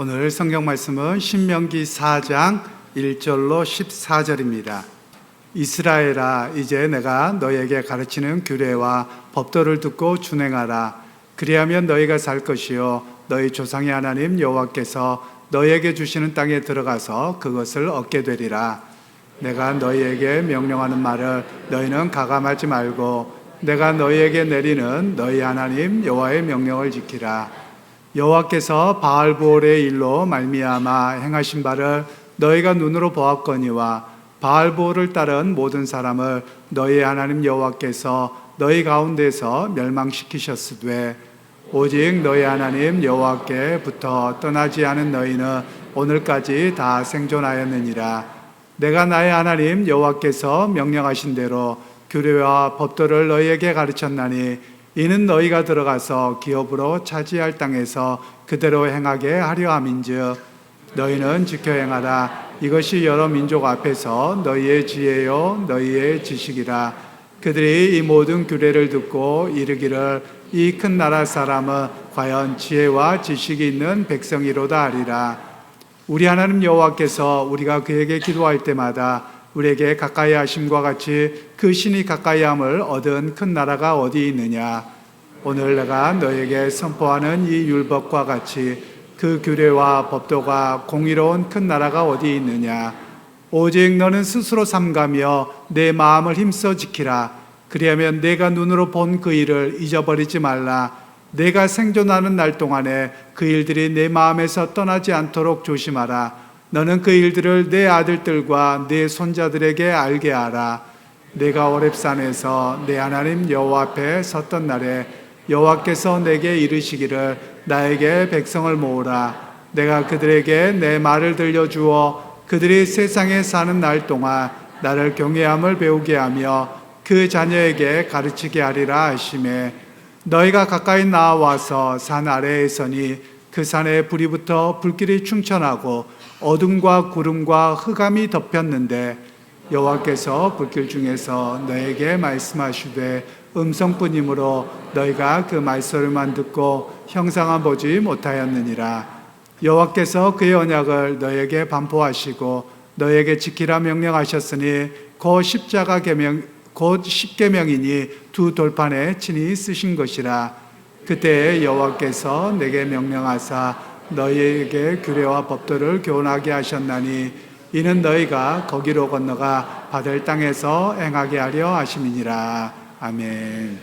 오늘 성경 말씀은 신명기 4장 1절로 14절입니다. 이스라엘아, 이제 내가 너에게 가르치는 규례와 법도를 듣고 준행하라. 그리하면 너희가 살 것이요 너희 조상의 하나님 여호와께서 너희에게 주시는 땅에 들어가서 그것을 얻게 되리라. 내가 너희에게 명령하는 말을 너희는 가감하지 말고 내가 너희에게 내리는 너희 하나님 여호와의 명령을 지키라. 여호와께서 바알보올의 일로 말미암아 행하신 바를 너희가 눈으로 보았거니와 바알보올을 따른 모든 사람을 너희 하나님 여호와께서 너희 가운데서 멸망시키셨으되 오직 너희 하나님 여호와께부터 떠나지 않은 너희는 오늘까지 다 생존하였느니라. 내가 나의 하나님 여호와께서 명령하신 대로 규례와 법도를 너희에게 가르쳤나니 이는 너희가 들어가서 기업으로 차지할 땅에서 그대로 행하게 하려 함인즉 너희는 지켜 행하라. 이것이 여러 민족 앞에서 너희의 지혜요 너희의 지식이라. 그들이 이 모든 규례를 듣고 이르기를 이 큰 나라 사람은 과연 지혜와 지식이 있는 백성이로다 하리라. 우리 하나님 여호와께서 우리가 그에게 기도할 때마다 우리에게 가까이 하심과 같이 그 신이 가까이 함을 얻은 큰 나라가 어디 있느냐. 오늘 내가 너에게 선포하는 이 율법과 같이 그 규례와 법도가 공의로운 큰 나라가 어디 있느냐. 오직 너는 스스로 삼가며 내 마음을 힘써 지키라. 그리하면 내가 눈으로 본 그 일을 잊어버리지 말라. 내가 생존하는 날 동안에 그 일들이 내 마음에서 떠나지 않도록 조심하라. 너는 그 일들을 내 아들들과 내 손자들에게 알게 하라. 내가 호렙산에서 내 하나님 여호와 앞에 섰던 날에 여호와께서 내게 이르시기를 나에게 백성을 모으라. 내가 그들에게 내 말을 들려주어 그들이 세상에 사는 날 동안 나를 경외함을 배우게 하며 그 자녀에게 가르치게 하리라 하시매 너희가 가까이 나와서 산 아래에 서니 그 산에 불이 붙어 불길이 충천하고 어둠과 구름과 흑암이 덮였는데 여호와께서 불길 중에서 너에게 말씀하시되 음성뿐이므로 너희가 그 말소리만 듣고 형상은 보지 못하였느니라. 여호와께서 그의 언약을 너에게 반포하시고 너에게 지키라 명령하셨으니 곧 십계명이니 두 돌판에 친히 쓰신 것이라. 그때 여호와께서 내게 명령하사 너희에게 규례와 법도를 교훈하게 하셨나니 이는 너희가 거기로 건너가 받을 땅에서 행하게 하려 하심이니라. 아멘.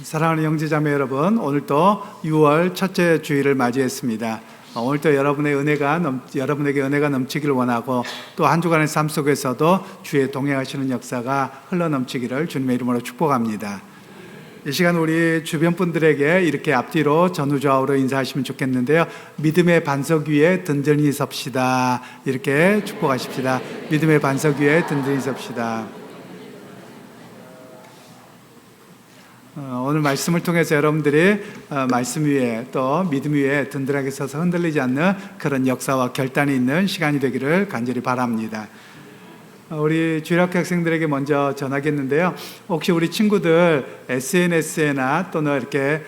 사랑하는 형제자매 여러분, 오늘도 6월 첫째 주일을 맞이했습니다. 오늘도 여러분에게 은혜가 넘치기를 원하고 또 한 주간의 삶 속에서도 주의 동행하시는 역사가 흘러넘치기를 주님의 이름으로 축복합니다. 이 시간 우리 주변 분들에게 이렇게 앞뒤로 전후좌우로 인사하시면 좋겠는데요. 믿음의 반석 위에 든든히 섭시다. 이렇게 축복하십시다. 믿음의 반석 위에 든든히 섭시다. 오늘 말씀을 통해서 여러분들이 말씀 위에 또 믿음 위에 든든하게 서서 흔들리지 않는 그런 역사와 결단이 있는 시간이 되기를 간절히 바랍니다. 우리 주일학교 학생들에게 먼저 전하겠는데요. 혹시 우리 친구들 SNS나 또는 이렇게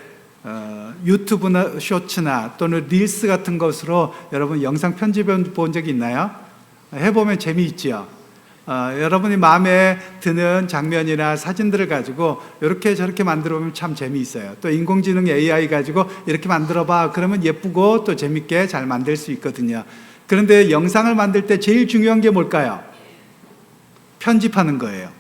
유튜브나 쇼츠나 또는 릴스 같은 것으로 여러분 영상 편집해 본 적이 있나요? 해보면 재미있지요. 여러분이 마음에 드는 장면이나 사진들을 가지고 이렇게 저렇게 만들어 보면 참 재미있어요. 또 인공지능 AI 가지고 이렇게 만들어 봐 그러면 예쁘고 또 재밌게 잘 만들 수 있거든요. 그런데 영상을 만들 때 제일 중요한 게 뭘까요? 편집하는 거예요.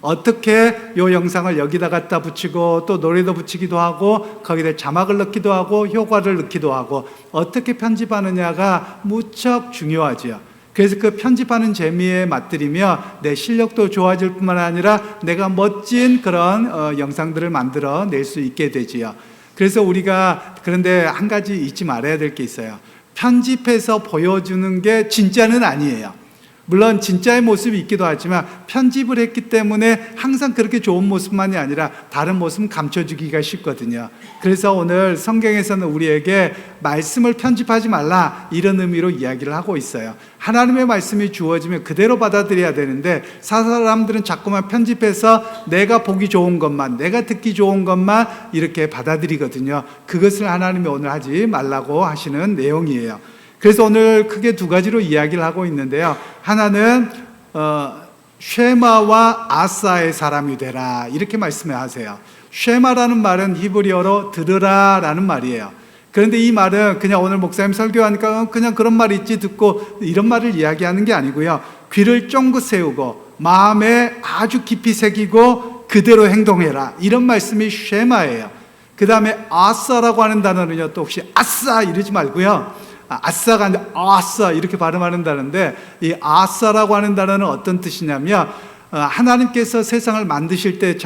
어떻게 이 영상을 여기다 갖다 붙이고 또 노래도 붙이기도 하고 거기다 자막을 넣기도 하고 효과를 넣기도 하고 어떻게 편집하느냐가 무척 중요하지요. 그래서 그 편집하는 재미에 맛들이며 내 실력도 좋아질 뿐만 아니라 내가 멋진 그런 영상들을 만들어 낼 수 있게 되지요. 그래서 우리가 그런데 한 가지 잊지 말아야 될 게 있어요. 편집해서 보여주는 게 진짜는 아니에요. 물론 진짜의 모습이 있기도 하지만 편집을 했기 때문에 항상 그렇게 좋은 모습만이 아니라 다른 모습은 감춰주기가 쉽거든요. 그래서 오늘 성경에서는 우리에게 말씀을 편집하지 말라 이런 의미로 이야기를 하고 있어요. 하나님의 말씀이 주어지면 그대로 받아들여야 되는데 사람들은 자꾸만 편집해서 내가 보기 좋은 것만, 내가 듣기 좋은 것만 이렇게 받아들이거든요. 그것을 하나님이 오늘 하지 말라고 하시는 내용이에요. 그래서 오늘 크게 두 가지로 이야기를 하고 있는데요. 하나는 쉐마와 아사의 사람이 되라 이렇게 말씀하세요. 쉐마라는 말은 히브리어로 들으라라는 말이에요. 그런데 이 말은 그냥 오늘 목사님 설교하니까 그냥 그런 말 있지 듣고 이런 말을 이야기하는 게 아니고요. 귀를 쫑긋 세우고 마음에 아주 깊이 새기고 그대로 행동해라 이런 말씀이 쉐마예요. 그 다음에 아사라고 하는 단어는요, 또 혹시 아싸 이러지 말고요, 아싸가 아니라 아싸 이렇게 발음하는 단어인데, 이 아싸라고 하는 단어는 어떤 뜻이냐면 하나님께서 세상을 만드실 때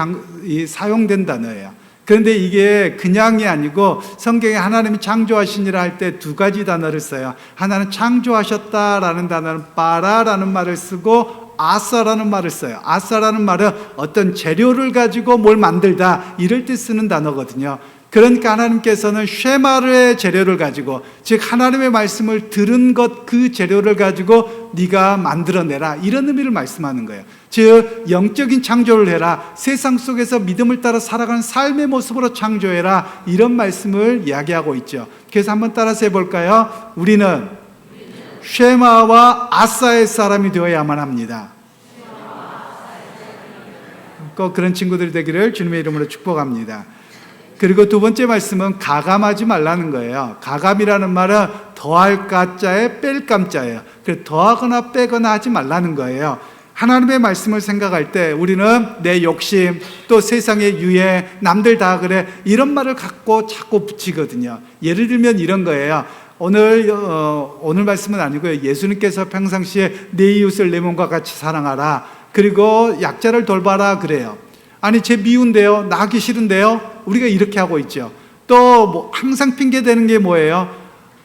사용된 단어예요. 그런데 이게 그냥이 아니고 성경에 하나님이 창조하시니라 할 때 두 가지 단어를 써요. 하나는 창조하셨다라는 단어는 빠라라는 말을 쓰고 아싸라는 말을 써요. 아싸라는 말은 어떤 재료를 가지고 뭘 만들다 이럴 때 쓰는 단어거든요. 그러니까 하나님께서는 쉐마의 재료를 가지고, 즉 하나님의 말씀을 들은 것 그 재료를 가지고 네가 만들어내라 이런 의미를 말씀하는 거예요. 즉 영적인 창조를 해라, 세상 속에서 믿음을 따라 살아가는 삶의 모습으로 창조해라 이런 말씀을 이야기하고 있죠. 그래서 한번 따라서 해볼까요? 우리는 쉐마와 아사의 사람이 되어야만 합니다. 꼭 그런 친구들이 되기를 주님의 이름으로 축복합니다. 그리고 두 번째 말씀은 가감하지 말라는 거예요. 가감이라는 말은 더할 가자에 뺄 감자예요. 그래서 더하거나 빼거나 하지 말라는 거예요. 하나님의 말씀을 생각할 때 우리는 내 욕심, 또 세상의 유해, 남들 다 그래 이런 말을 갖고 자꾸 붙이거든요. 예를 들면 이런 거예요. 오늘 말씀은 아니고요. 예수님께서 평상시에 내 이웃을 내 몸과 같이 사랑하라, 그리고 약자를 돌봐라 그래요. 아니 쟤 미운데요, 나기 싫은데요, 우리가 이렇게 하고 있죠. 또 뭐 항상 핑계 대는 게 뭐예요?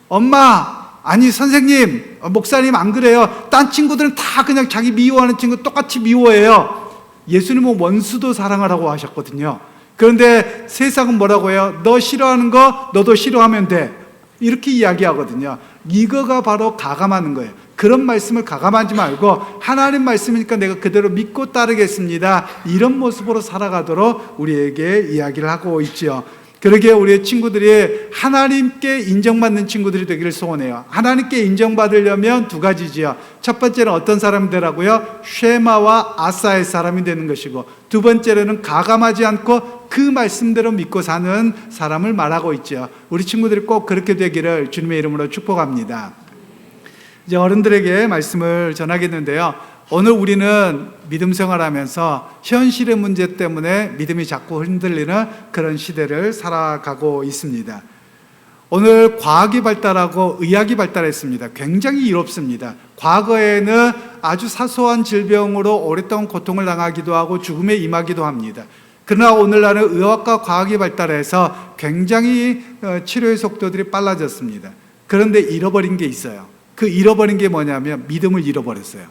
엄마, 아니 선생님, 목사님 안 그래요. 딴 친구들은 다 그냥 자기 미워하는 친구 똑같이 미워해요. 예수님은 원수도 사랑하라고 하셨거든요. 그런데 세상은 뭐라고 해요? 너 싫어하는 거 너도 싫어하면 돼 이렇게 이야기하거든요. 이거가 바로 가감하는 거예요. 그런 말씀을 가감하지 말고 하나님 말씀이니까 내가 그대로 믿고 따르겠습니다 이런 모습으로 살아가도록 우리에게 이야기를 하고 있죠. 그러기에 우리의 친구들이 하나님께 인정받는 친구들이 되기를 소원해요. 하나님께 인정받으려면 두 가지지요. 첫 번째는 어떤 사람이 되라고요? 쉐마와 아사의 사람이 되는 것이고, 두 번째로는 가감하지 않고 그 말씀대로 믿고 사는 사람을 말하고 있죠. 우리 친구들이 꼭 그렇게 되기를 주님의 이름으로 축복합니다. 이제 어른들에게 말씀을 전하겠는데요. 오늘 우리는 믿음 생활하면서 현실의 문제 때문에 믿음이 자꾸 흔들리는 그런 시대를 살아가고 있습니다. 오늘 과학이 발달하고 의학이 발달했습니다. 굉장히 이롭습니다. 과거에는 아주 사소한 질병으로 오랫동안 고통을 당하기도 하고 죽음에 임하기도 합니다. 그러나 오늘날은 의학과 과학이 발달해서 굉장히 치료의 속도들이 빨라졌습니다. 그런데 잃어버린 게 있어요. 그 잃어버린 게 뭐냐면 믿음을 잃어버렸어요.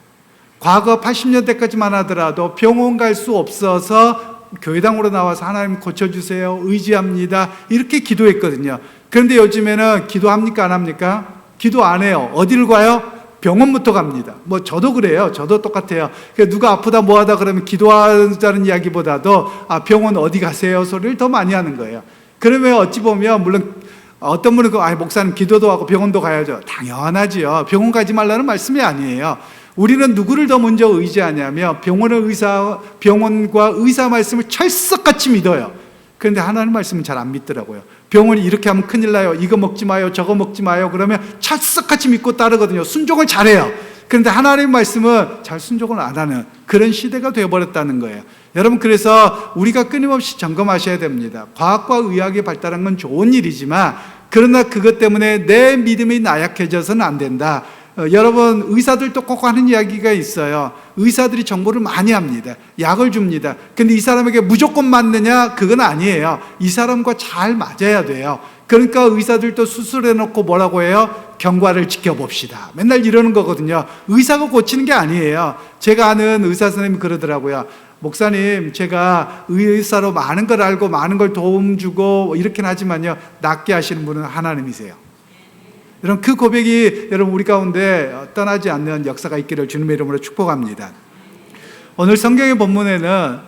과거 80년대까지만 하더라도 병원 갈 수 없어서 교회당으로 나와서 하나님 고쳐주세요, 의지합니다 이렇게 기도했거든요. 그런데 요즘에는 기도합니까 안 합니까? 기도 안 해요. 어디를 가요? 병원부터 갑니다. 뭐 저도 그래요. 저도 똑같아요. 누가 아프다 뭐하다 그러면 기도하자는 이야기보다도 병원 어디 가세요 소리를 더 많이 하는 거예요. 그러면 어찌 보면 물론 어떤 분은 목사님 기도도 하고 병원도 가야죠. 당연하지요. 병원 가지 말라는 말씀이 아니에요. 우리는 누구를 더 먼저 의지하냐면 병원과 의사 말씀을 철석같이 믿어요. 그런데 하나님 말씀은 잘 안 믿더라고요. 병원이 이렇게 하면 큰일 나요, 이거 먹지 마요, 저거 먹지 마요 그러면 철석같이 믿고 따르거든요. 순종을 잘해요. 그런데 하나님 말씀은 잘 순종을 안 하는 그런 시대가 되어버렸다는 거예요. 여러분, 그래서 우리가 끊임없이 점검하셔야 됩니다. 과학과 의학이 발달한 건 좋은 일이지만 그러나 그것 때문에 내 믿음이 나약해져서는 안 된다. 여러분, 의사들도 꼭 하는 이야기가 있어요. 의사들이 정보를 많이 합니다. 약을 줍니다. 근데 이 사람에게 무조건 맞느냐? 그건 아니에요. 이 사람과 잘 맞아야 돼요. 그러니까 의사들도 수술해놓고 뭐라고 해요? 경과를 지켜봅시다. 맨날 이러는 거거든요. 의사가 고치는 게 아니에요. 제가 아는 의사 선생님이 그러더라고요. 목사님, 제가 의사로 많은 걸 알고 많은 걸 도움 주고 이렇긴 하지만요, 낫게 하시는 분은 하나님이세요. 여러분, 그 고백이 여러분 우리 가운데 떠나지 않는 역사가 있기를 주님의 이름으로 축복합니다. 오늘 성경의 본문에는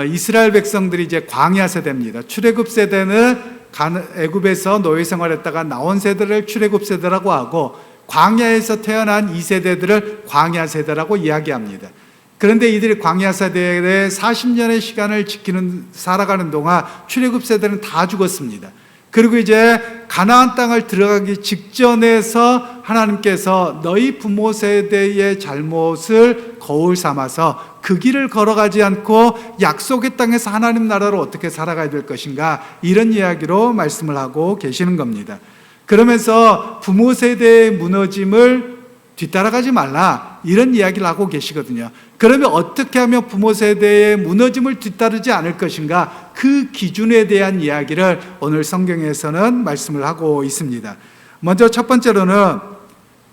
이스라엘 백성들이 이제 광야 세대입니다. 출애굽 세대는 애굽에서 노예 생활했다가 나온 세대를 출애굽 세대라고 하고, 광야에서 태어난 이 세대들을 광야 세대라고 이야기합니다. 그런데 이들이 광야 세대에 40년의 시간을 살아가는 동안 출애굽 세대는 다 죽었습니다. 그리고 이제 가나안 땅을 들어가기 직전에서 하나님께서 너희 부모 세대의 잘못을 거울 삼아서 그 길을 걸어가지 않고 약속의 땅에서 하나님 나라로 어떻게 살아가야 될 것인가, 이런 이야기로 말씀을 하고 계시는 겁니다. 그러면서 부모 세대의 무너짐을 뒤따라가지 말라, 이런 이야기를 하고 계시거든요. 그러면 어떻게 하면 부모 세대의 무너짐을 뒤따르지 않을 것인가, 그 기준에 대한 이야기를 오늘 성경에서는 말씀을 하고 있습니다. 먼저 첫 번째로는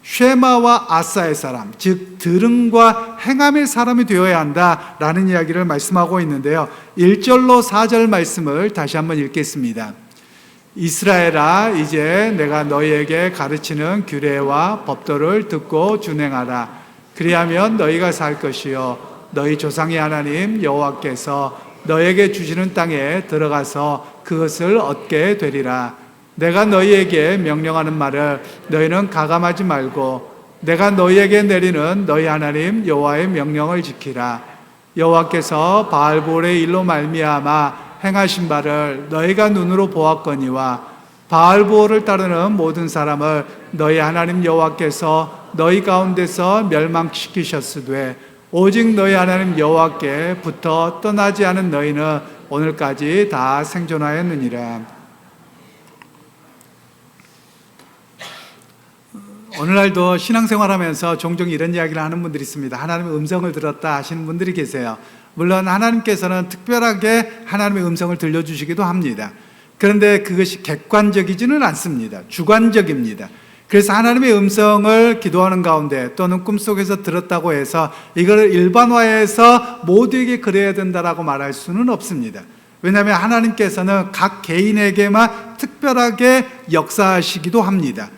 쉐마와 아사의 사람, 즉 들음과 행함의 사람이 되어야 한다라는 이야기를 말씀하고 있는데요. 1절로 4절 말씀을 다시 한번 읽겠습니다. 이스라엘아, 이제 내가 너희에게 가르치는 규례와 법도를 듣고 준행하라. 그리하면 너희가 살 것이요 너희 조상의 하나님 여호와께서 너희에게 주시는 땅에 들어가서 그것을 얻게 되리라. 내가 너희에게 명령하는 말을 너희는 가감하지 말고 내가 너희에게 내리는 너희 하나님 여호와의 명령을 지키라. 여호와께서 바알볼의 일로 말미암아 행하신 바를 너희가 눈으로 보았거니와 바알보를 따르는 모든 사람을 너희 하나님 여호와께서 너희 가운데서 멸망시키셨으되 오직 너희 하나님 여호와께 붙어 떠나지 않은 너희는 오늘까지 다 생존하였느니라. 오늘날도 신앙생활하면서 종종 이런 이야기를 하는 분들이 있습니다. 하나님의 음성을 들었다 하시는 분들이 계세요. 물론 하나님께서는 특별하게 하나님의 음성을 들려주시기도 합니다. 그런데 그것이 객관적이지는 않습니다. 주관적입니다. 그래서 하나님의 음성을 기도하는 가운데 또는 꿈속에서 들었다고 해서 이걸 일반화해서 모두에게 그래야 된다라고 말할 수는 없습니다. 왜냐하면 하나님께서는 각 개인에게만 특별하게 역사하시기도 합니다.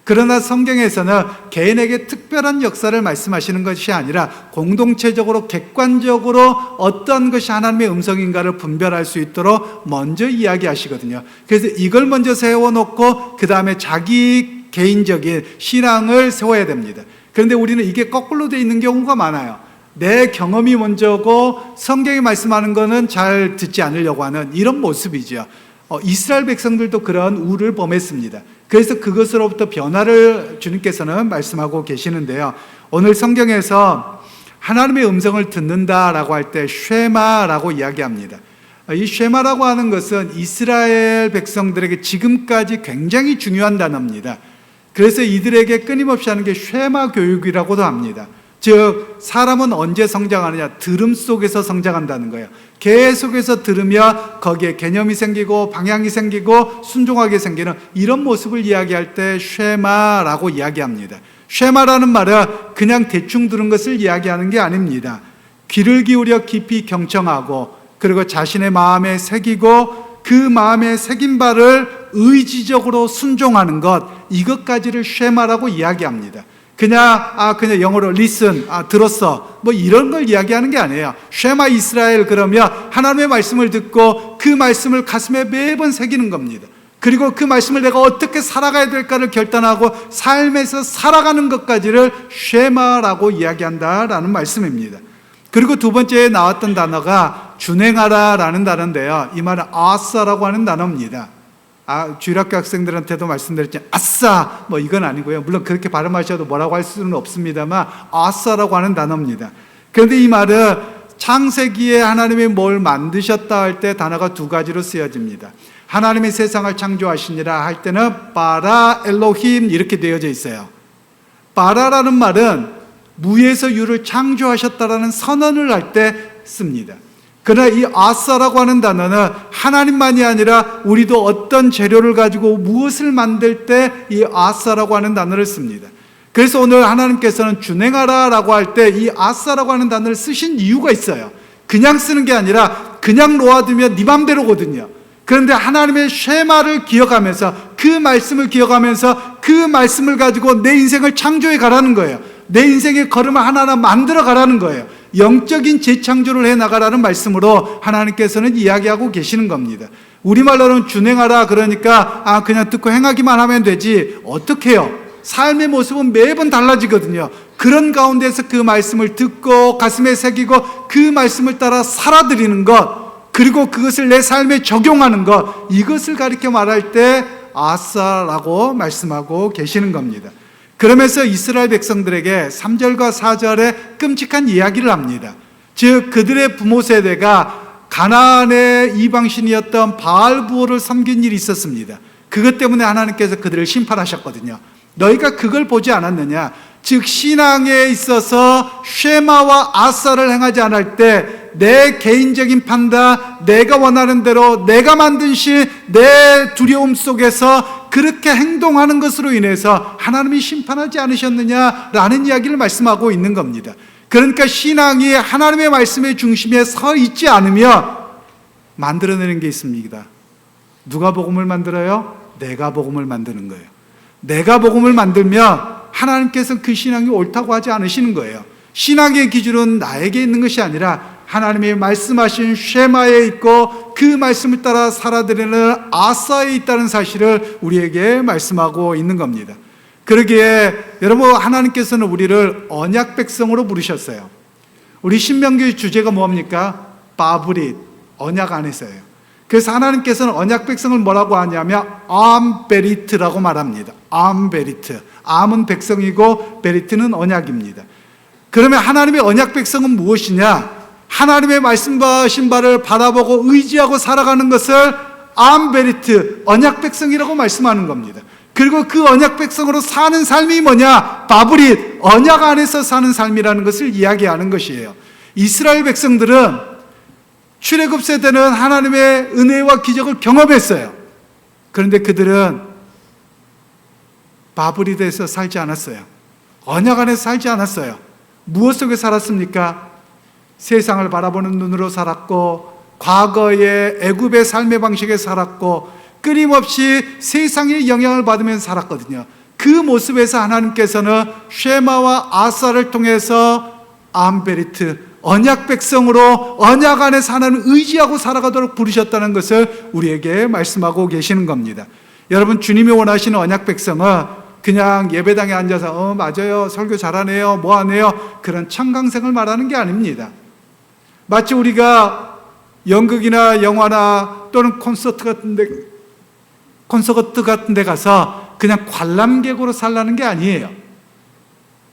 그러나 성경에서는 개인에게 특별한 역사를 말씀하시는 것이 아니라 공동체적으로 객관적으로 어떤 것이 하나님의 음성인가를 분별할 수 있도록 먼저 이야기하시거든요. 그래서 이걸 먼저 세워놓고 그 다음에 자기 개인적인 신앙을 세워야 됩니다. 그런데 우리는 이게 거꾸로 되어 있는 경우가 많아요. 내 경험이 먼저고 성경이 말씀하는 거는 잘 듣지 않으려고 하는 이런 모습이죠. 이스라엘 백성들도 그런 우를 범했습니다. 그래서 그것으로부터 변화를 주님께서는 말씀하고 계시는데요. 오늘 성경에서 하나님의 음성을 듣는다라고 할 때 쉐마라고 이야기합니다. 이 쉐마라고 하는 것은 이스라엘 백성들에게 지금까지 굉장히 중요한 단어입니다. 그래서 이들에게 끊임없이 하는 게 쉐마 교육이라고도 합니다. 즉 사람은 언제 성장하느냐? 들음 속에서 성장한다는 거예요. 계속해서 들으며 거기에 개념이 생기고 방향이 생기고 순종하게 생기는 이런 모습을 이야기할 때 쉐마라고 이야기합니다. 쉐마라는 말은 그냥 대충 들은 것을 이야기하는 게 아닙니다. 귀를 기울여 깊이 경청하고 그리고 자신의 마음에 새기고 그 마음에 새긴 바를 의지적으로 순종하는 것, 이것까지를 쉐마라고 이야기합니다. 그냥 영어로 listen, 들었어, 뭐 이런 걸 이야기하는 게 아니에요. 쉐마 이스라엘, 그러면 하나님의 말씀을 듣고 그 말씀을 가슴에 매번 새기는 겁니다. 그리고 그 말씀을 내가 어떻게 살아가야 될까를 결단하고 삶에서 살아가는 것까지를 쉐마라고 이야기한다라는 말씀입니다. 그리고 두 번째에 나왔던 단어가 준행하라라는 단어인데요. 이 말은 아싸라고 하는 단어입니다. 주일학교 학생들한테도 말씀드렸지만 아싸 뭐 이건 아니고요. 물론 그렇게 발음하셔도 뭐라고 할 수는 없습니다만 아싸라고 하는 단어입니다. 그런데 이 말은 창세기에 하나님이 뭘 만드셨다 할 때 단어가 두 가지로 쓰여집니다. 하나님이 세상을 창조하시니라 할 때는 바라 엘로힘 이렇게 되어져 있어요. 바라라는 말은 무에서 유를 창조하셨다라는 선언을 할 때 씁니다. 그러나 이 아사라고 하는 단어는 하나님만이 아니라 우리도 어떤 재료를 가지고 무엇을 만들 때 이 아사라고 하는 단어를 씁니다. 그래서 오늘 하나님께서는 준행하라라고 할 때 이 아사라고 하는 단어를 쓰신 이유가 있어요. 그냥 쓰는 게 아니라 그냥 놓아두면 네 맘대로거든요. 그런데 하나님의 쉐마를 기억하면서 그 말씀을 기억하면서 그 말씀을 가지고 내 인생을 창조해 가라는 거예요. 내 인생의 걸음을 하나하나 만들어 가라는 거예요. 영적인 재창조를 해 나가라는 말씀으로 하나님께서는 이야기하고 계시는 겁니다. 우리말로는 준행하라 그러니까 그냥 듣고 행하기만 하면 되지 어떻게 해요? 삶의 모습은 매번 달라지거든요. 그런 가운데서 그 말씀을 듣고 가슴에 새기고 그 말씀을 따라 살아드리는 것, 그리고 그것을 내 삶에 적용하는 것, 이것을 가리켜 말할 때 아사라고 말씀하고 계시는 겁니다. 그러면서 이스라엘 백성들에게 3절과 4절에 끔찍한 이야기를 합니다. 즉 그들의 부모 세대가 가나안의 이방신이었던 바알부호를 섬긴 일이 있었습니다. 그것 때문에 하나님께서 그들을 심판하셨거든요. 너희가 그걸 보지 않았느냐? 즉 신앙에 있어서 쉐마와 아사를 행하지 않을 때 내 개인적인 판단, 내가 원하는 대로 내가 만든 시, 내 두려움 속에서 그렇게 행동하는 것으로 인해서 하나님이 심판하지 않으셨느냐라는 이야기를 말씀하고 있는 겁니다. 그러니까 신앙이 하나님의 말씀의 중심에 서 있지 않으면 만들어내는 게 있습니다. 누가 복음을 만들어요? 내가 복음을 만드는 거예요. 내가 복음을 만들면 하나님께서는 그 신앙이 옳다고 하지 않으시는 거예요. 신앙의 기준은 나에게 있는 것이 아니라 하나님이 말씀하신 쉐마에 있고 그 말씀을 따라 살아드리는 아사에 있다는 사실을 우리에게 말씀하고 있는 겁니다. 그러기에 여러분 하나님께서는 우리를 언약 백성으로 부르셨어요. 우리 신명기 주제가 뭡니까? 바브릿, 언약 안에서예요. 그래서 하나님께서는 언약 백성을 뭐라고 하냐면 암베리트라고 말합니다. 암베리트. 암은 백성이고 베리트는 언약입니다. 그러면 하나님의 언약 백성은 무엇이냐? 하나님의 말씀하신 바를 바라보고 의지하고 살아가는 것을 암베리트, 언약 백성이라고 말씀하는 겁니다. 그리고 그 언약 백성으로 사는 삶이 뭐냐? 바브릿, 언약 안에서 사는 삶이라는 것을 이야기하는 것이에요. 이스라엘 백성들은 출애굽 세대는 하나님의 은혜와 기적을 경험했어요. 그런데 그들은 바브릿에서 살지 않았어요. 언약 안에서 살지 않았어요. 무엇 속에 살았습니까? 세상을 바라보는 눈으로 살았고 과거의 애굽의 삶의 방식에 살았고 끊임없이 세상의 영향을 받으면서 살았거든요. 그 모습에서 하나님께서는 쉐마와 아사를 통해서 암베리트, 언약 백성으로 언약 안에서 하나님을 의지하고 살아가도록 부르셨다는 것을 우리에게 말씀하고 계시는 겁니다. 여러분 주님이 원하시는 언약 백성은 그냥 예배당에 앉아서 맞아요, 설교 잘하네요, 뭐하네요, 그런 청강생을 말하는 게 아닙니다. 마치 우리가 연극이나 영화나 또는 콘서트 같은 데 가서 그냥 관람객으로 살라는 게 아니에요.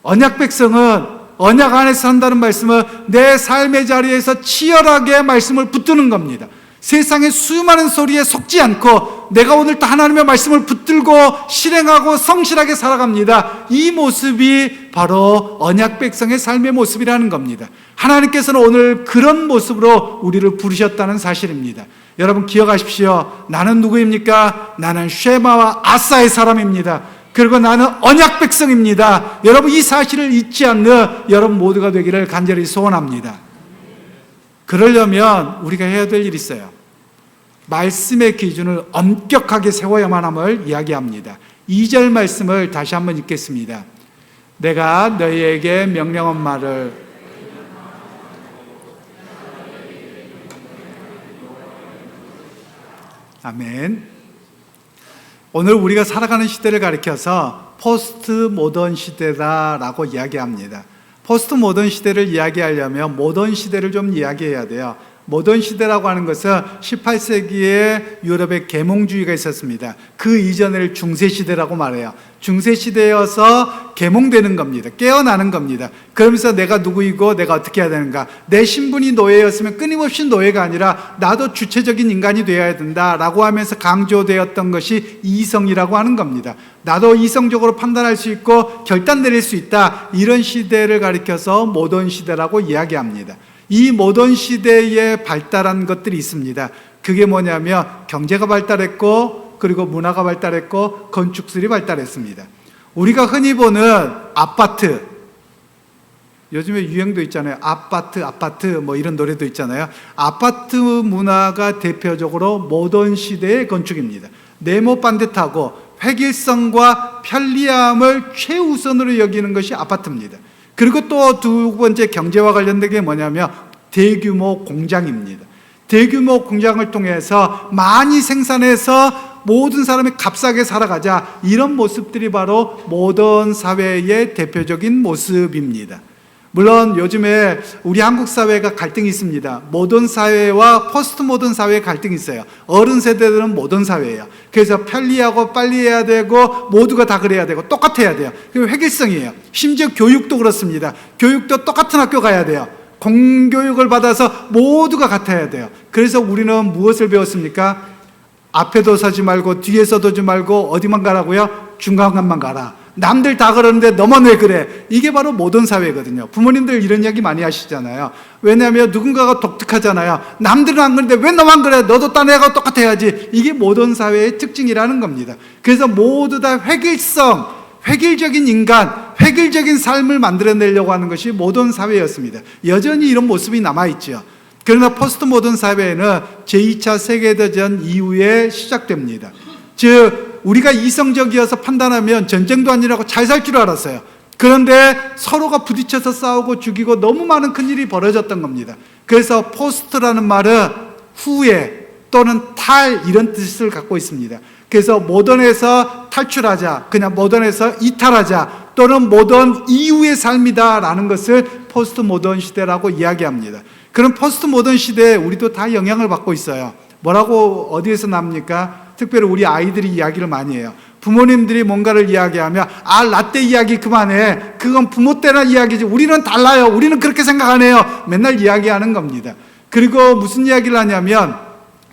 언약 백성은 언약 안에서 산다는 말씀은 내 삶의 자리에서 치열하게 말씀을 붙드는 겁니다. 세상의 수많은 소리에 속지 않고 내가 오늘도 하나님의 말씀을 붙들고 실행하고 성실하게 살아갑니다. 이 모습이 바로 언약 백성의 삶의 모습이라는 겁니다. 하나님께서는 오늘 그런 모습으로 우리를 부르셨다는 사실입니다. 여러분 기억하십시오. 나는 누구입니까? 나는 쉐마와 아사의 사람입니다. 그리고 나는 언약 백성입니다. 여러분 이 사실을 잊지 않는 여러분 모두가 되기를 간절히 소원합니다. 그러려면 우리가 해야 될 일이 있어요. 말씀의 기준을 엄격하게 세워야만 함을 이야기합니다. 2절 말씀을 다시 한번 읽겠습니다. 내가 너희에게 명령한 말을 아멘. 오늘 우리가 살아가는 시대를 가리켜서 포스트 모던 시대다라고 이야기합니다. 포스트 모던 시대를 이야기하려면 모던 시대를 좀 이야기해야 돼요. 모던 시대라고 하는 것은 18세기에 유럽에 계몽주의가 있었습니다. 그 이전을 중세시대라고 말해요. 중세시대여서 계몽되는 겁니다. 깨어나는 겁니다. 그러면서 내가 누구이고 내가 어떻게 해야 되는가. 내 신분이 노예였으면 끊임없이 노예가 아니라 나도 주체적인 인간이 되어야 된다라고 하면서 강조되었던 것이 이성이라고 하는 겁니다. 나도 이성적으로 판단할 수 있고 결단 내릴 수 있다. 이런 시대를 가리켜서 모던 시대라고 이야기합니다. 이 모던 시대에 발달한 것들이 있습니다. 그게 뭐냐면 경제가 발달했고 그리고 문화가 발달했고 건축술이 발달했습니다. 우리가 흔히 보는 아파트, 요즘에 유행도 있잖아요. 아파트 뭐 이런 노래도 있잖아요. 아파트 문화가 대표적으로 모던 시대의 건축입니다. 네모 반듯하고 획일성과 편리함을 최우선으로 여기는 것이 아파트입니다. 그리고 또 두 번째 경제와 관련된 게 뭐냐면 대규모 공장입니다. 대규모 공장을 통해서 많이 생산해서 모든 사람이 값싸게 살아가자, 이런 모습들이 바로 모던 사회의 대표적인 모습입니다. 물론 요즘에 우리 한국 사회가 갈등이 있습니다. 모던 사회와 포스트 모던 사회의 갈등이 있어요. 어른 세대들은 모던 사회예요. 그래서 편리하고 빨리 해야 되고 모두가 다 그래야 되고 똑같아야 돼요. 그리고 획일성이에요. 심지어 교육도 그렇습니다. 교육도 똑같은 학교 가야 돼요. 공교육을 받아서 모두가 같아야 돼요. 그래서 우리는 무엇을 배웠습니까? 앞에도 서지 말고 뒤에서 서지 말고 어디만 가라고요? 중간간만 가라. 남들 다 그러는데 너만 왜 그래? 이게 바로 모던 사회거든요. 부모님들 이런 이야기 많이 하시잖아요. 왜냐하면 누군가가 독특하잖아요. 남들은 안 그러는데 왜 너만 그래? 너도 딴 애가 똑같아야지. 이게 모던 사회의 특징이라는 겁니다. 그래서 모두 다 획일성, 획일적인 인간, 획일적인 삶을 만들어내려고 하는 것이 모던 사회였습니다. 여전히 이런 모습이 남아있죠. 그러나 포스트 모던 사회는 제2차 세계대전 이후에 시작됩니다. 즉 우리가 이성적이어서 판단하면 전쟁도 아니라고 잘 살 줄 알았어요. 그런데 서로가 부딪혀서 싸우고 죽이고 너무 많은 큰일이 벌어졌던 겁니다. 그래서 포스트라는 말은 후회 또는 탈, 이런 뜻을 갖고 있습니다. 그래서 모던에서 탈출하자, 그냥 모던에서 이탈하자, 또는 모던 이후의 삶이다라는 것을 포스트 모던 시대라고 이야기합니다. 그럼 포스트 모던 시대에 우리도 다 영향을 받고 있어요. 뭐라고 어디에서 납니까? 특별히 우리 아이들이 이야기를 많이 해요. 부모님들이 뭔가를 이야기하면 라떼 이야기 그만해. 그건 부모 때나 이야기지. 우리는 달라요. 우리는 그렇게 생각 안 해요. 맨날 이야기하는 겁니다. 그리고 무슨 이야기를 하냐면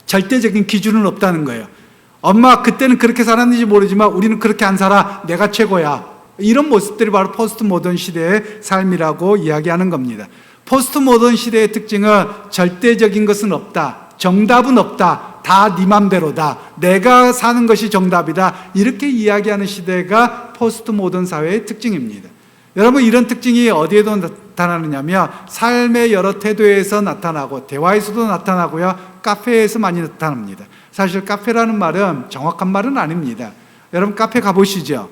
절대적인 기준은 없다는 거예요. 엄마 그때는 그렇게 살았는지 모르지만 우리는 그렇게 안 살아. 내가 최고야. 이런 모습들이 바로 포스트 모던 시대의 삶이라고 이야기하는 겁니다. 포스트 모던 시대의 특징은 절대적인 것은 없다. 정답은 없다. 다 네 맘대로다. 내가 사는 것이 정답이다. 이렇게 이야기하는 시대가 포스트 모던 사회의 특징입니다. 여러분, 이런 특징이 어디에도 나타나느냐면 삶의 여러 태도에서 나타나고 대화에서도 나타나고요. 카페에서 많이 나타납니다. 사실 카페라는 말은 정확한 말은 아닙니다. 여러분 카페 가보시죠?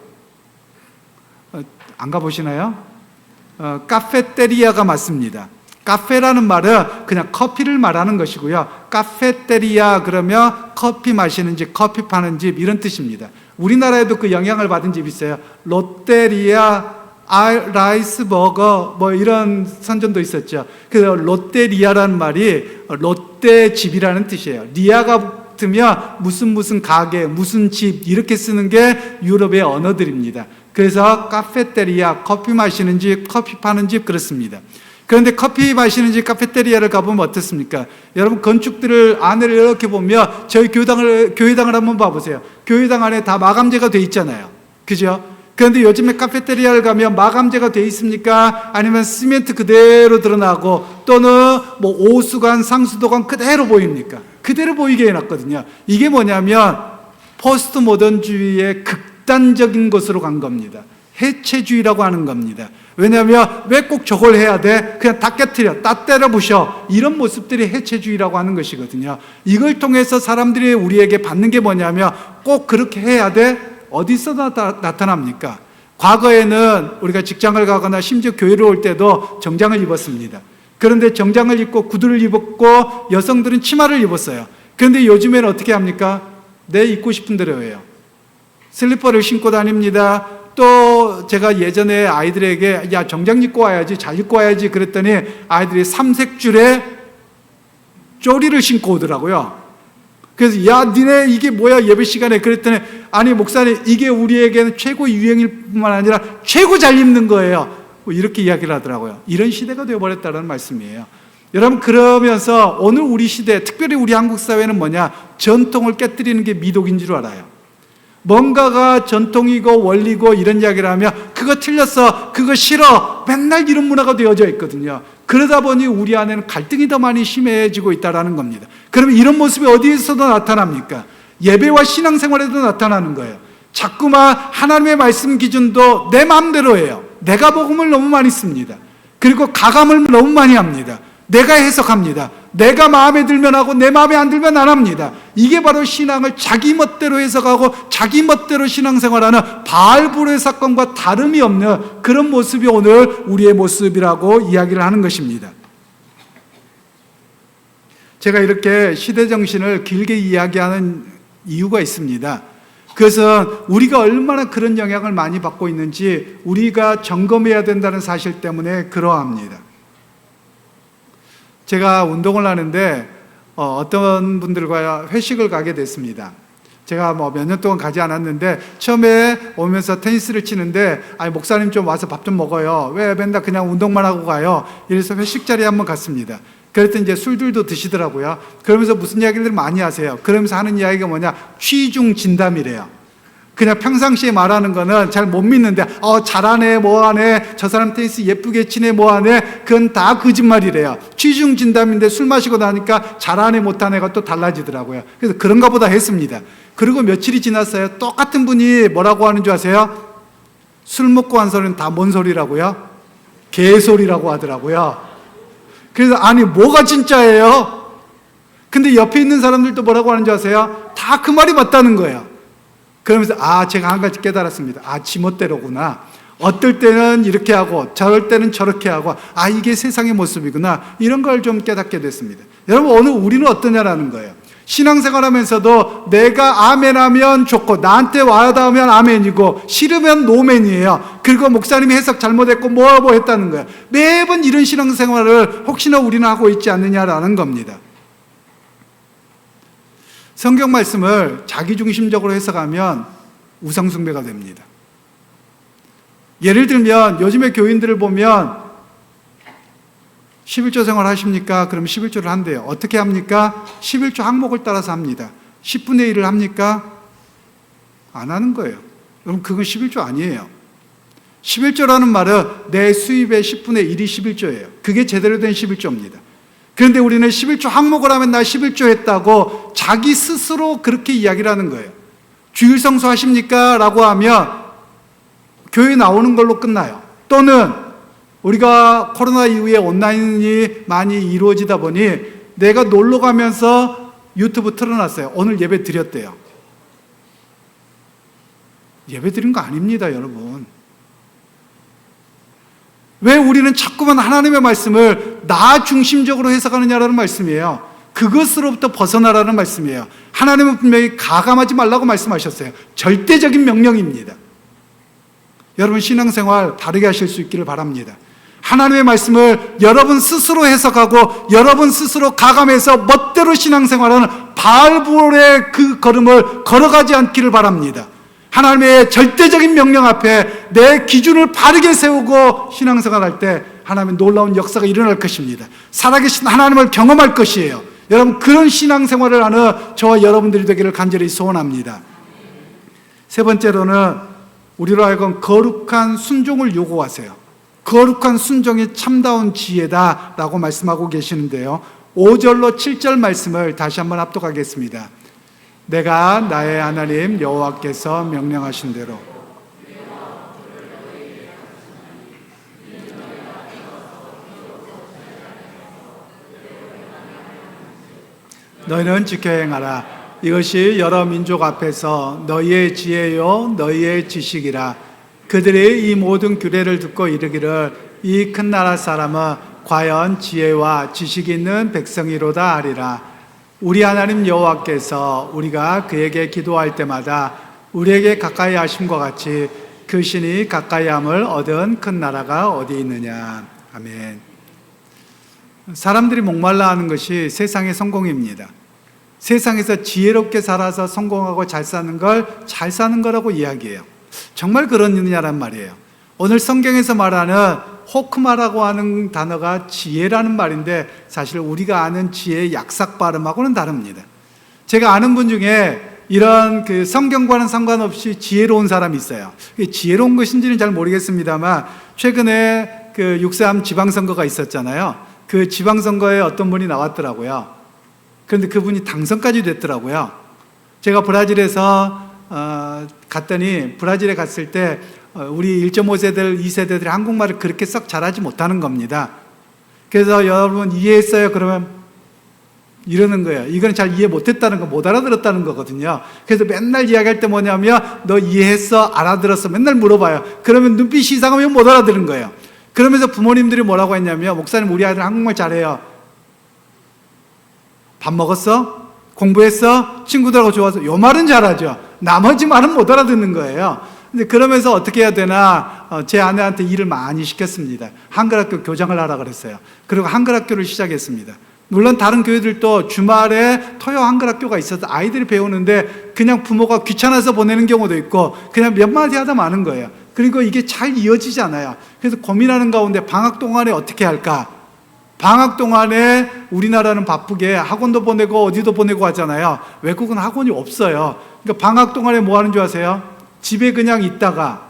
안 가보시나요? 카페테리아가 맞습니다. 카페라는 말은 그냥 커피를 말하는 것이고요. 카페테리아 그러면 커피 마시는 집, 커피 파는 집 이런 뜻입니다. 우리나라에도 그 영향을 받은 집이 있어요. 롯데리아, 라이스버거 뭐 이런 선전도 있었죠. 그래서 롯데리아라는 말이 롯데집이라는 뜻이에요. 리아가 붙으면 무슨 가게, 무슨 집 이렇게 쓰는 게 유럽의 언어들입니다. 그래서 카페테리아, 커피 마시는 집, 커피 파는 집 그렇습니다. 그런데 커피 마시는 집 카페테리아를 가보면 어떻습니까? 여러분 건축들을 안을 이렇게 보면 저희 교회당을 한번 봐보세요. 교회당 안에 다 마감재가 돼 있잖아요. 그죠? 그런데 요즘에 카페테리아를 가면 마감재가 돼 있습니까? 아니면 시멘트 그대로 드러나고 또는 뭐 오수관, 상수도관 그대로 보입니까? 그대로 보이게 해놨거든요. 이게 뭐냐면 포스트 모던주의의 극단적인 것으로 간 겁니다. 해체주의라고 하는 겁니다. 왜냐하면 왜 꼭 저걸 해야 돼? 그냥 다 깨트려, 다 때려 부셔. 이런 모습들이 해체주의라고 하는 것이거든요. 이걸 통해서 사람들이 우리에게 받는 게 뭐냐면 꼭 그렇게 해야 돼? 어디서 나타납니까? 과거에는 우리가 직장을 가거나 심지어 교회를 올 때도 정장을 입었습니다. 그런데 정장을 입고 구두를 입었고 여성들은 치마를 입었어요. 그런데 요즘에는 어떻게 합니까? 내 입고 싶은 대로 해요. 슬리퍼를 신고 다닙니다. 또 제가 예전에 아이들에게 야 정장 입고 와야지, 잘 입고 와야지 그랬더니 아이들이 삼색줄에 쪼리를 신고 오더라고요. 그래서 야 니네 이게 뭐야 예배 시간에. 그랬더니 아니 목사님 이게 우리에게는 최고 유행일 뿐만 아니라 최고 잘 입는 거예요. 뭐 이렇게 이야기를 하더라고요. 이런 시대가 되어버렸다는 말씀이에요. 여러분, 그러면서 오늘 우리 시대, 특별히 우리 한국 사회는 뭐냐? 전통을 깨뜨리는 게 미덕인 줄 알아요. 뭔가가 전통이고 원리고 이런 이야기를 하면 그거 틀렸어, 그거 싫어, 맨날 이런 문화가 되어져 있거든요. 그러다 보니 우리 안에는 갈등이 더 많이 심해지고 있다는 겁니다. 그러면 이런 모습이 어디에서도 나타납니까? 예배와 신앙생활에도 나타나는 거예요. 자꾸만 하나님의 말씀 기준도 내 마음대로 해요. 내가 복음을 너무 많이 씁니다. 그리고 가감을 너무 많이 합니다. 내가 해석합니다. 내가 마음에 들면 하고 내 마음에 안 들면 안 합니다. 이게 바로 신앙을 자기 멋대로 해석하고 자기 멋대로 신앙생활하는 바알불의 사건과 다름이 없는 그런 모습이 오늘 우리의 모습이라고 이야기를 하는 것입니다. 제가 이렇게 시대정신을 길게 이야기하는 이유가 있습니다. 그것은 우리가 얼마나 그런 영향을 많이 받고 있는지 우리가 점검해야 된다는 사실 때문에 그러합니다. 제가 운동을 하는데 어떤 분들과 회식을 가게 됐습니다. 제가 몇 년 동안 가지 않았는데 처음에 오면서 테니스를 치는데 아니 목사님 좀 와서 밥 좀 먹어요. 왜 맨날 그냥 운동만 하고 가요? 이래서 회식 자리에 한번 갔습니다. 그랬더니 이제 술들도 드시더라고요. 그러면서 무슨 이야기를 많이 하세요. 그러면서 하는 이야기가 뭐냐? 취중 진담이래요. 그냥 평상시에 말하는 거는 잘 못 믿는데 잘하네 뭐하네 저 사람 테니스 예쁘게 치네 뭐하네 그건 다 거짓말이래요. 취중진담인데 술 마시고 나니까 잘하네 못하네가 또 달라지더라고요. 그래서 그런가 보다 했습니다. 그리고 며칠이 지났어요. 똑같은 분이 뭐라고 하는 줄 아세요? 술 먹고 한 소리는 다 뭔 소리라고요? 개소리라고 하더라고요. 그래서 아니 뭐가 진짜예요? 근데 옆에 있는 사람들도 뭐라고 하는 줄 아세요? 다 그 말이 맞다는 거예요. 그러면서 제가 한 가지 깨달았습니다. 지멋대로구나. 어떨 때는 이렇게 하고 저럴 때는 저렇게 하고 이게 세상의 모습이구나. 이런 걸 좀 깨닫게 됐습니다. 여러분, 오늘 우리는 어떠냐라는 거예요. 신앙생활하면서도 내가 아멘하면 좋고 나한테 와닿으면 아멘이고 싫으면 노멘이에요. 그리고 목사님이 해석 잘못했고 뭐 했다는 거예요. 매번 이런 신앙생활을 혹시나 우리는 하고 있지 않느냐라는 겁니다. 성경 말씀을 자기중심적으로 해석하면 우상숭배가 됩니다. 예를 들면 요즘에 교인들을 보면 11조 생활 하십니까? 그럼 11조를 한대요. 어떻게 합니까? 11조 항목을 따라서 합니다. 10분의 1을 합니까? 안 하는 거예요. 여러분, 그건 11조 아니에요. 11조라는 말은 내 수입의 10분의 1이 11조예요. 그게 제대로 된 11조입니다. 그런데 우리는 11조 항목을 하면 나 11조 했다고 자기 스스로 그렇게 이야기를 하는 거예요. 주일 성수 하십니까? 라고 하면 교회 나오는 걸로 끝나요. 또는 우리가 코로나 이후에 온라인이 많이 이루어지다 보니 내가 놀러 가면서 유튜브 틀어놨어요. 오늘 예배 드렸대요. 예배 드린 거 아닙니다, 여러분. 왜 우리는 자꾸만 하나님의 말씀을 나 중심적으로 해석하느냐라는 말씀이에요. 그것으로부터 벗어나라는 말씀이에요. 하나님은 분명히 가감하지 말라고 말씀하셨어요. 절대적인 명령입니다. 여러분, 신앙생활 다르게 하실 수 있기를 바랍니다. 하나님의 말씀을 여러분 스스로 해석하고 여러분 스스로 가감해서 멋대로 신앙생활하는 바알불의 그 걸음을 걸어가지 않기를 바랍니다. 하나님의 절대적인 명령 앞에 내 기준을 바르게 세우고 신앙생활할 때 하나님의 놀라운 역사가 일어날 것입니다. 살아계신 하나님을 경험할 것이에요. 여러분, 그런 신앙생활을 하는 저와 여러분들이 되기를 간절히 소원합니다. 세 번째로는 우리로 하여금 거룩한 순종을 요구하세요. 거룩한 순종이 참다운 지혜다라고 말씀하고 계시는데요. 5절로 7절 말씀을 다시 한번 합독하겠습니다. 내가 나의 하나님 여호와께서 명령하신 대로 너희는 지켜 행하라. 이것이 여러 민족 앞에서 너희의 지혜요 너희의 지식이라. 그들이 이 모든 규례를 듣고 이르기를 이 큰 나라 사람은 과연 지혜와 지식이 있는 백성이로다 하리라. 우리 하나님 여호와께서 우리가 그에게 기도할 때마다 우리에게 가까이 하심과 같이 그 신이 가까이 함을 얻은 큰 나라가 어디 있느냐. 아멘. 사람들이 목말라 하는 것이 세상의 성공입니다. 세상에서 지혜롭게 살아서 성공하고 잘 사는 걸 잘 사는 거라고 이야기해요. 정말 그러느냐란 말이에요. 오늘 성경에서 말하는 호크마라고 하는 단어가 지혜라는 말인데 사실 우리가 아는 지혜의 약삭 발음하고는 다릅니다. 제가 아는 분 중에 이런 그 성경과는 상관없이 지혜로운 사람이 있어요. 지혜로운 것인지는 잘 모르겠습니다만 최근에 그 6.3 지방선거가 있었잖아요. 그 지방선거에 어떤 분이 나왔더라고요. 그런데 그분이 당선까지 됐더라고요. 제가 브라질에서 갔더니 브라질에 갔을 때 우리 1.5세대들, 2세대들이 한국말을 그렇게 썩 잘하지 못하는 겁니다. 그래서 여러분 이해했어요? 그러면 이러는 거예요. 이건 잘 이해 못했다는 거, 못 알아들었다는 거거든요. 그래서 맨날 이야기할 때 뭐냐면 너 이해했어? 알아들었어? 맨날 물어봐요. 그러면 눈빛이 이상하면 못 알아들은 거예요. 그러면서 부모님들이 뭐라고 했냐면 목사님 우리 아들 한국말 잘해요. 밥 먹었어? 공부했어? 친구들하고 좋아서 요 말은 잘하죠. 나머지 말은 못 알아듣는 거예요. 근데 그러면서 어떻게 해야 되나 제 아내한테 일을 많이 시켰습니다. 한글학교 교장을 하라 그랬어요. 그리고 한글학교를 시작했습니다. 물론 다른 교회들도 주말에 토요 한글학교가 있어서 아이들이 배우는데 그냥 부모가 귀찮아서 보내는 경우도 있고 그냥 몇 마디 하다 마는 거예요. 그리고 이게 잘 이어지지 않아요. 그래서 고민하는 가운데 방학 동안에 어떻게 할까? 방학 동안에 우리나라는 바쁘게 학원도 보내고 어디도 보내고 하잖아요. 외국은 학원이 없어요. 그러니까 방학 동안에 뭐 하는 줄 아세요? 집에 그냥 있다가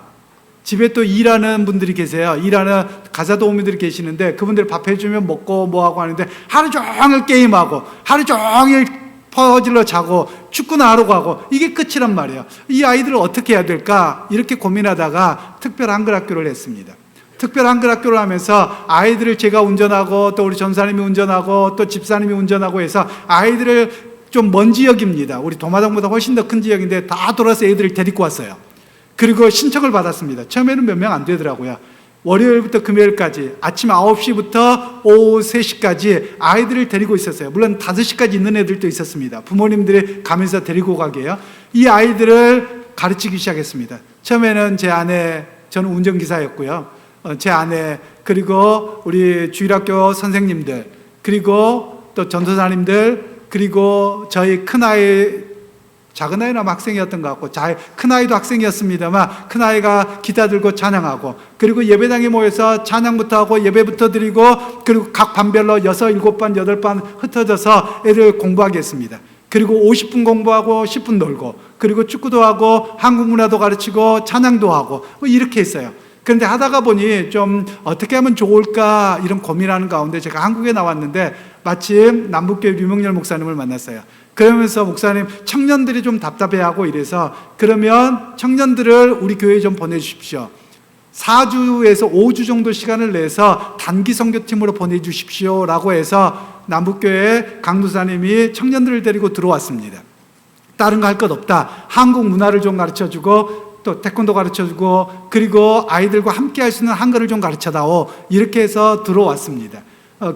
집에 또 일하는 분들이 계세요. 일하는 가사도우미들이 계시는데 그분들 밥 해주면 먹고 뭐하고 하는데 하루 종일 게임하고 하루 종일 퍼즐로 자고 축구나 하러 가고 이게 끝이란 말이에요. 이 아이들을 어떻게 해야 될까? 이렇게 고민하다가 특별 한글학교를 했습니다. 특별 한글학교를 하면서 아이들을 제가 운전하고 또 우리 전사님이 운전하고 또 집사님이 운전하고 해서 아이들을 좀 먼 지역입니다. 우리 도마동보다 훨씬 더 큰 지역인데 다 돌아서 애들을 데리고 왔어요. 그리고 신청을 받았습니다. 처음에는 몇 명 안 되더라고요. 월요일부터 금요일까지 아침 9시부터 오후 3시까지 아이들을 데리고 있었어요. 물론 5시까지 있는 애들도 있었습니다. 부모님들이 가면서 데리고 가게요. 이 아이들을 가르치기 시작했습니다. 처음에는 제 아내, 저는 운전기사였고요. 제 아내, 그리고 우리 주일학교 선생님들, 그리고 또 전도사님들, 그리고 저희 큰아이, 작은 아이는 아마 학생이었던 것 같고 큰아이도 학생이었습니다만 큰아이가 기타 들고 찬양하고 그리고 예배당에 모여서 찬양부터 하고 예배부터 드리고 그리고 각 반별로 6, 7반, 8반 흩어져서 애들 공부하게 했습니다. 그리고 50분 공부하고 10분 놀고 그리고 축구도 하고 한국 문화도 가르치고 찬양도 하고 이렇게 했어요. 그런데 하다가 보니 좀 어떻게 하면 좋을까 이런 고민하는 가운데 제가 한국에 나왔는데 마침 남북교회 류명렬 목사님을 만났어요. 그러면서 목사님 청년들이 좀 답답해하고 이래서 그러면 청년들을 우리 교회에 좀 보내주십시오. 4주에서 5주 정도 시간을 내서 단기 선교팀으로 보내주십시오 라고 해서 남북교회 강도사님이 청년들을 데리고 들어왔습니다. 다른 거 할 것 없다. 한국 문화를 좀 가르쳐주고 또 태권도 가르쳐주고 그리고 아이들과 함께 할 수 있는 한글을 좀 가르쳐다오. 이렇게 해서 들어왔습니다.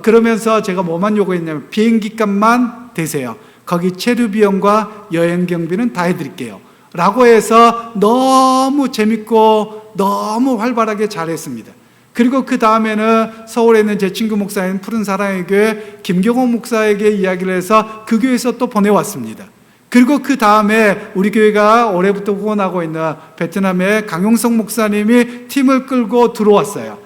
그러면서 제가 뭐만 요구했냐면 비행기 값만 대세요. 거기 체류 비용과 여행 경비는 다 해드릴게요 라고 해서 너무 재밌고 너무 활발하게 잘했습니다. 그리고 그 다음에는 서울에 있는 제 친구 목사인 푸른 사랑의 교회 김경호 목사에게 이야기를 해서 그 교회에서 또 보내왔습니다. 그리고 그 다음에 우리 교회가 올해부터 후원하고 있는 베트남의 강용석 목사님이 팀을 끌고 들어왔어요.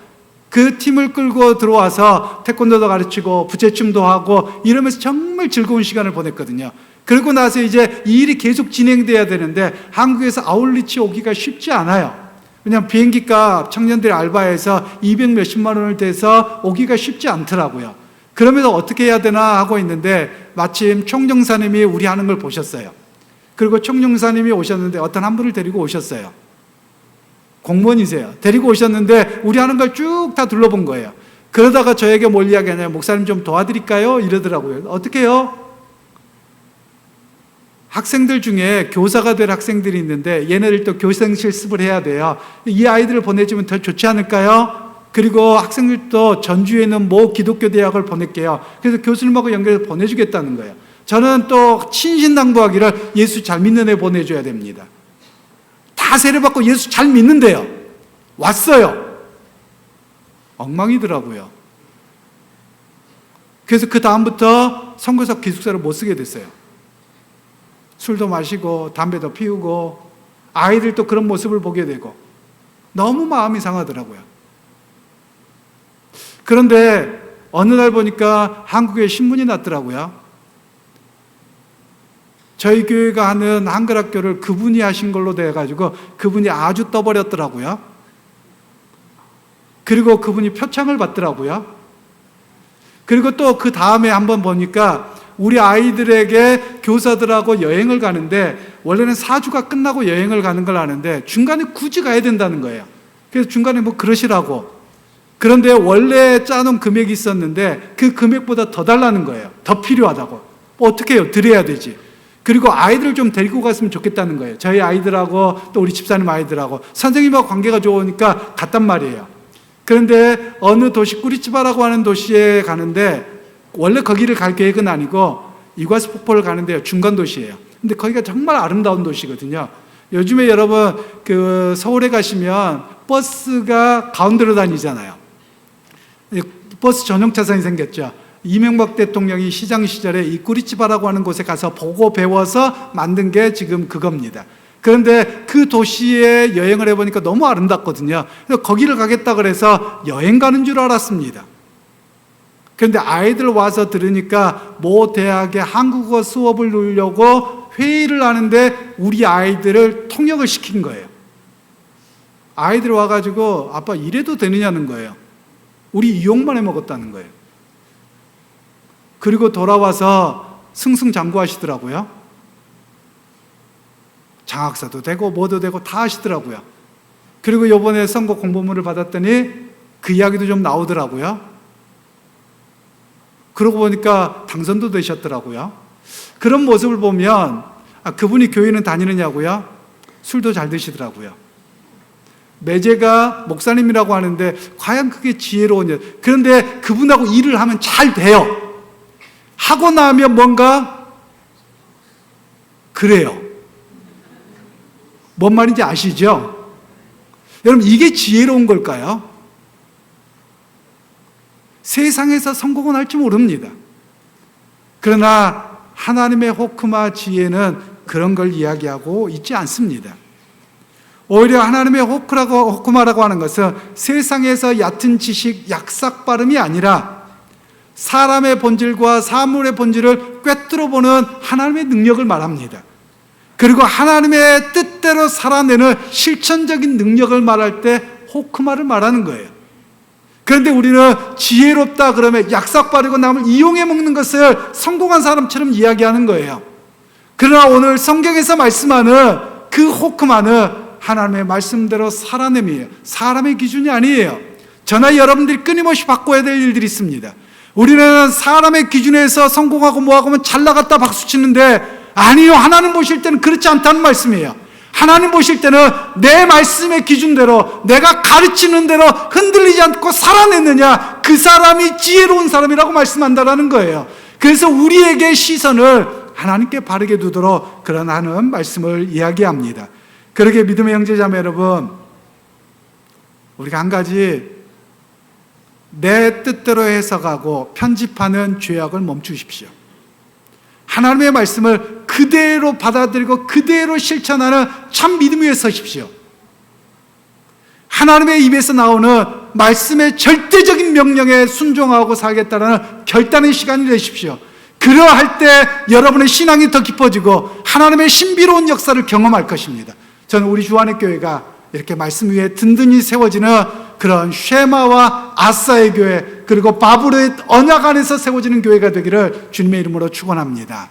그 팀을 끌고 들어와서 태권도도 가르치고 부채춤도 하고 이러면서 정말 즐거운 시간을 보냈거든요. 그러고 나서 이제 이 일이 계속 진행돼야 되는데 한국에서 아울리치 오기가 쉽지 않아요. 왜냐하면 비행기값 청년들이 알바해서 200 몇십만 원을 대서 오기가 쉽지 않더라고요. 그러면서 어떻게 해야 되나 하고 있는데 마침 총정사님이 우리 하는 걸 보셨어요. 그리고 총정사님이 오셨는데 어떤 한 분을 데리고 오셨어요. 공무원이세요. 데리고 오셨는데 우리 하는 걸 쭉 다 둘러본 거예요. 그러다가 저에게 뭘 이야기하냐면 목사님 좀 도와드릴까요? 이러더라고요. 어떻게 해요? 학생들 중에 교사가 될 학생들이 있는데 얘네들 또 교생 실습을 해야 돼요. 이 아이들을 보내주면 더 좋지 않을까요? 그리고 학생들도 전주에 있는 모 기독교 대학을 보낼게요. 그래서 교수님하고 연결해서 보내주겠다는 거예요. 저는 또 신신당부하기를 예수 잘 믿는 애 보내줘야 됩니다. 다 세례받고 예수 잘 믿는데요. 왔어요. 엉망이더라고요. 그래서 그 다음부터 선교사 기숙사를 못 쓰게 됐어요. 술도 마시고 담배도 피우고 아이들도 그런 모습을 보게 되고 너무 마음이 상하더라고요. 그런데 어느 날 보니까 한국에 신문이 났더라고요. 저희 교회가 하는 한글학교를 그분이 하신 걸로 돼가지고 그분이 아주 떠버렸더라고요. 그리고 그분이 표창을 받더라고요. 그리고 또 그 다음에 한번 보니까 우리 아이들에게 교사들하고 여행을 가는데 원래는 4주가 끝나고 여행을 가는 걸 아는데 중간에 굳이 가야 된다는 거예요. 그래서 중간에 뭐 그러시라고. 그런데 원래 짜놓은 금액이 있었는데 그 금액보다 더 달라는 거예요. 더 필요하다고. 뭐 어떻게 해요? 드려야 되지. 그리고 아이들을 좀 데리고 갔으면 좋겠다는 거예요. 저희 아이들하고 또 우리 집사님 아이들하고 선생님하고 관계가 좋으니까 갔단 말이에요. 그런데 어느 도시 꾸리치바라고 하는 도시에 가는데 원래 거기를 갈 계획은 아니고 이과수 폭포를 가는데요. 중간 도시예요. 근데 거기가 정말 아름다운 도시거든요. 요즘에 여러분 그 서울에 가시면 버스가 가운데로 다니잖아요. 버스 전용 차선이 생겼죠. 이명박 대통령이 시장 시절에 이 꾸리치바라고 하는 곳에 가서 보고 배워서 만든 게 지금 그겁니다. 그런데 그 도시에 여행을 해보니까 너무 아름답거든요. 그래서 거기를 가겠다 그래서 여행 가는 줄 알았습니다. 그런데 아이들 와서 들으니까 모 대학에 한국어 수업을 놓으려고 회의를 하는데 우리 아이들을 통역을 시킨 거예요. 아이들 와가지고 아빠 이래도 되느냐는 거예요. 우리 이용만 해먹었다는 거예요. 그리고 돌아와서 승승장구하시더라고요. 장학사도 되고 뭐도 되고 다 하시더라고요. 그리고 이번에 선거 공보문을 받았더니 그 이야기도 좀 나오더라고요. 그러고 보니까 당선도 되셨더라고요. 그런 모습을 보면 그분이 교회는 다니느냐고요? 술도 잘 드시더라고요. 매제가 목사님이라고 하는데 과연 그게 지혜로우냐. 그런데 그분하고 일을 하면 잘 돼요. 하고 나면 뭔가 그래요. 뭔 말인지 아시죠? 여러분 이게 지혜로운 걸까요? 세상에서 성공은 할지 모릅니다. 그러나 하나님의 호크마 지혜는 그런 걸 이야기하고 있지 않습니다. 오히려 하나님의 호크마라고 하는 것은 세상에서 얕은 지식, 약삭 발음이 아니라 사람의 본질과 사물의 본질을 꿰뚫어 보는 하나님의 능력을 말합니다. 그리고 하나님의 뜻대로 살아내는 실천적인 능력을 말할 때 호크마를 말하는 거예요. 그런데 우리는 지혜롭다 그러면 약삭 바르고 남을 이용해 먹는 것을 성공한 사람처럼 이야기하는 거예요. 그러나 오늘 성경에서 말씀하는 그 호크마는 하나님의 말씀대로 살아냄이에요. 사람의 기준이 아니에요. 저나 여러분들이 끊임없이 바꿔야 될 일들이 있습니다. 우리는 사람의 기준에서 성공하고 뭐하고 하면 잘 나갔다 박수치는데 아니요, 하나님 보실 때는 그렇지 않다는 말씀이에요. 하나님 보실 때는 내 말씀의 기준대로 내가 가르치는 대로 흔들리지 않고 살아냈느냐, 그 사람이 지혜로운 사람이라고 말씀한다라는 거예요. 그래서 우리에게 시선을 하나님께 바르게 두도록 그런 하는 말씀을 이야기합니다. 그러게 믿음의 형제자매 여러분, 우리가 한 가지 내 뜻대로 해석하고 편집하는 죄악을 멈추십시오. 하나님의 말씀을 그대로 받아들이고 그대로 실천하는 참 믿음 위에 서십시오. 하나님의 입에서 나오는 말씀의 절대적인 명령에 순종하고 살겠다는 결단의 시간이 되십시오. 그러할 때 여러분의 신앙이 더 깊어지고 하나님의 신비로운 역사를 경험할 것입니다. 저는 우리 주안의 교회가 이렇게 말씀 위에 든든히 세워지는 그런 쉐마와 아사의 교회, 그리고 바브르의 언약 안에서 세워지는 교회가 되기를 주님의 이름으로 축원합니다.